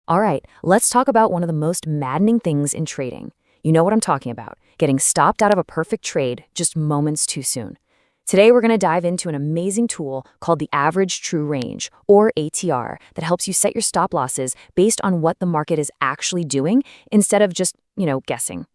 All right, let's talk about one of the most maddening things in trading. You know what I'm talking about, getting stopped out of a perfect trade just moments too soon. Today, we're going to dive into an amazing tool called the Average True Range, or ATR, that helps you set your stop losses based on what the market is actually doing instead of just, guessing.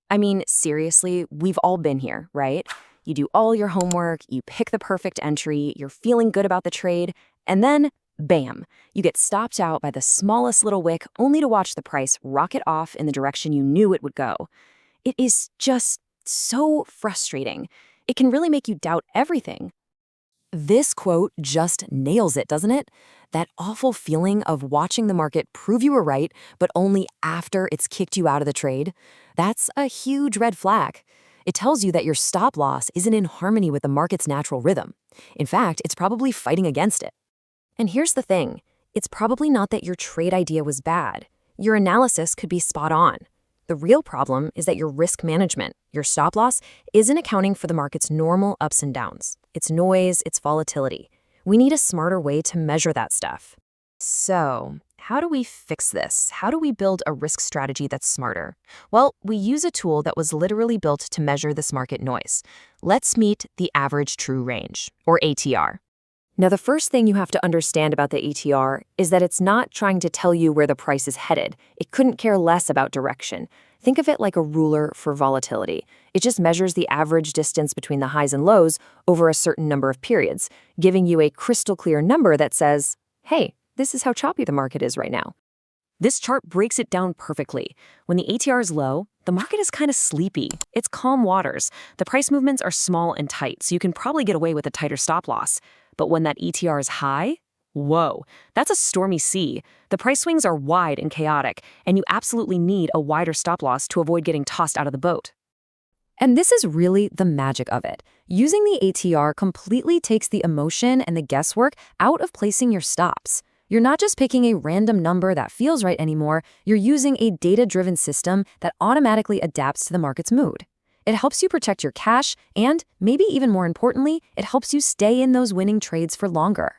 I mean, seriously, we've all been here, right? You do all your homework, you pick the perfect entry, you're feeling good about the trade, and then, bam, you get stopped out by the smallest little wick only to watch the price rocket off in the direction you knew it would go. It is just so frustrating. It can really make you doubt everything. This quote just nails it, doesn't it? That awful feeling of watching the market prove you were right, but only after it's kicked you out of the trade. That's a huge red flag. It tells you that your stop loss isn't in harmony with the market's natural rhythm. In fact, it's probably fighting against it. And here's the thing. It's probably not that your trade idea was bad. Your analysis could be spot on. The real problem is that your risk management, your stop loss, isn't accounting for the market's normal ups and downs. Its noise, its volatility. We need a smarter way to measure that stuff. So, how do we fix this? How do we build a risk strategy that's smarter? Well, we use a tool that was literally built to measure this market noise. Let's meet the Average True Range, or ATR. Now, the first thing you have to understand about the ATR is that it's not trying to tell you where the price is headed. It couldn't care less about direction. Think of it like a ruler for volatility. It just measures the average distance between the highs and lows over a certain number of periods, giving you a crystal clear number that says, hey, this is how choppy the market is right now. This chart breaks it down perfectly. When the ATR is low, the market is kind of sleepy. It's calm waters. The price movements are small and tight, so you can probably get away with a tighter stop loss. But when that ETR is high, whoa, that's a stormy sea. The price swings are wide and chaotic, and you absolutely need a wider stop loss to avoid getting tossed out of the boat. And this is really the magic of it. Using the ATR completely takes the emotion and the guesswork out of placing your stops. You're not just picking a random number that feels right anymore, you're using a data-driven system that automatically adapts to the market's mood. It helps you protect your cash, and, maybe even more importantly, it helps you stay in those winning trades for longer.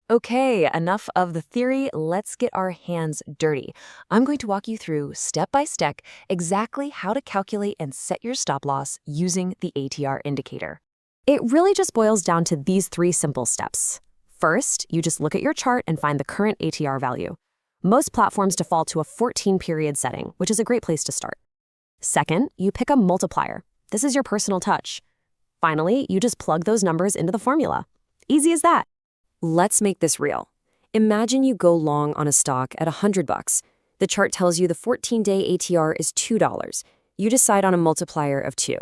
Okay, enough of the theory, let's get our hands dirty. I'm going to walk you through, step by step, exactly how to calculate and set your stop loss using the ATR indicator. It really just boils down to these 3 simple steps. First, you just look at your chart and find the current ATR value. Most platforms default to a 14-period setting, which is a great place to start. Second, you pick a multiplier. This is your personal touch. Finally, you just plug those numbers into the formula. Easy as that. Let's make this real. Imagine you go long on a stock at $100. The chart tells you the 14-day ATR is $2. You decide on a multiplier of 2.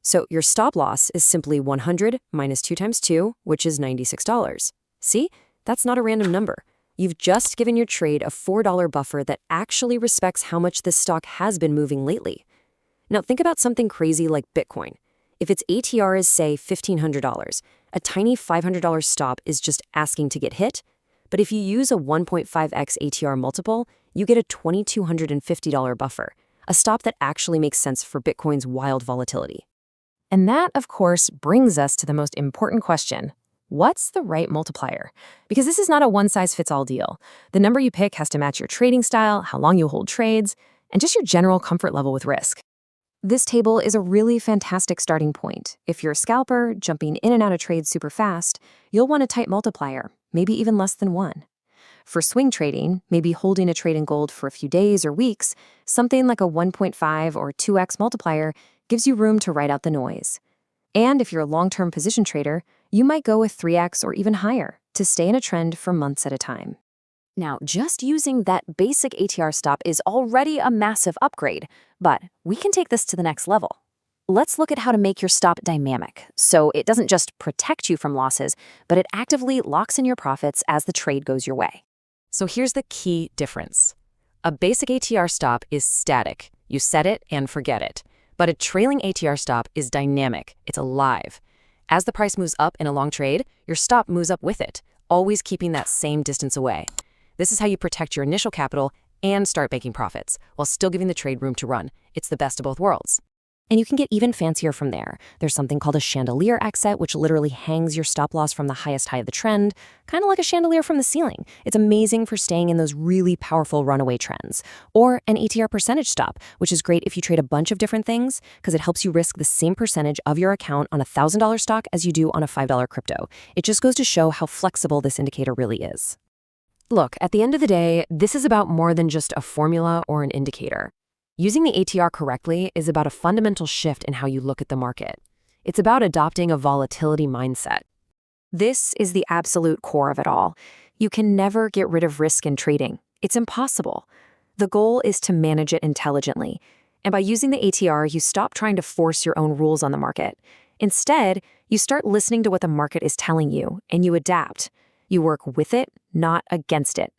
So your stop loss is simply 100 minus 2 times 2, which is $96. See? That's not a random number. You've just given your trade a $4 buffer that actually respects how much this stock has been moving lately. Now think about something crazy like Bitcoin. If its ATR is, say, $1,500, a tiny $500 stop is just asking to get hit. But if you use a 1.5x ATR multiple, you get a $2,250 buffer, a stop that actually makes sense for Bitcoin's wild volatility. And that, of course, brings us to the most important question. What's the right multiplier? Because this is not a one-size-fits-all deal. The number you pick has to match your trading style, how long you hold trades, and just your general comfort level with risk. This table is a really fantastic starting point. If you're a scalper, jumping in and out of trades super fast, you'll want a tight multiplier, maybe even less than 1. For swing trading, maybe holding a trade in gold for a few days or weeks, something like a 1.5 or 2x multiplier gives you room to ride out the noise. And if you're a long-term position trader, you might go with 3x or even higher to stay in a trend for months at a time. Now, just using that basic ATR stop is already a massive upgrade, but we can take this to the next level. Let's look at how to make your stop dynamic, so it doesn't just protect you from losses, but it actively locks in your profits as the trade goes your way. So here's the key difference. A basic ATR stop is static. You set it and forget it. But a trailing ATR stop is dynamic. It's alive. As the price moves up in a long trade, your stop moves up with it, always keeping that same distance away. This is how you protect your initial capital and start making profits, while still giving the trade room to run. It's the best of both worlds. And you can get even fancier from there. There's something called a chandelier exit, which literally hangs your stop loss from the highest high of the trend, kind of like a chandelier from the ceiling. It's amazing for staying in those really powerful runaway trends. Or an ATR percentage stop, which is great if you trade a bunch of different things because it helps you risk the same percentage of your account on a $1,000 stock as you do on a $5 crypto. It just goes to show how flexible this indicator really is. Look, at the end of the day, this is about more than just a formula or an indicator. Using the ATR correctly is about a fundamental shift in how you look at the market. It's about adopting a volatility mindset. This is the absolute core of it all. You can never get rid of risk in trading. It's impossible. The goal is to manage it intelligently. And by using the ATR, you stop trying to force your own rules on the market. Instead, you start listening to what the market is telling you, and you adapt. You work with it, not against it.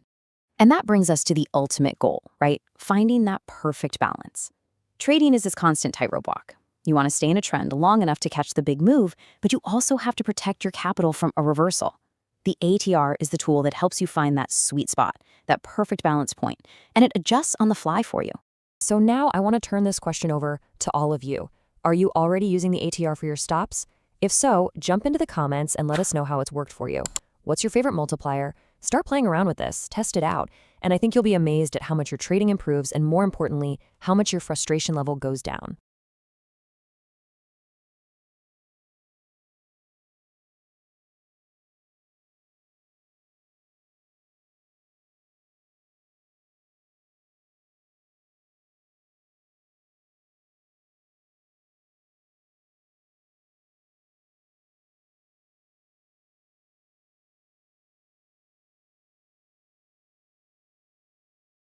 And that brings us to the ultimate goal, right? Finding that perfect balance. Trading is this constant tightrope walk. You want to stay in a trend long enough to catch the big move, but you also have to protect your capital from a reversal. The ATR is the tool that helps you find that sweet spot, that perfect balance point, and it adjusts on the fly for you. So now I want to turn this question over to all of you. Are you already using the ATR for your stops? If so, jump into the comments and let us know how it's worked for you. What's your favorite multiplier? Start playing around with this, test it out, and I think you'll be amazed at how much your trading improves and, more importantly, how much your frustration level goes down.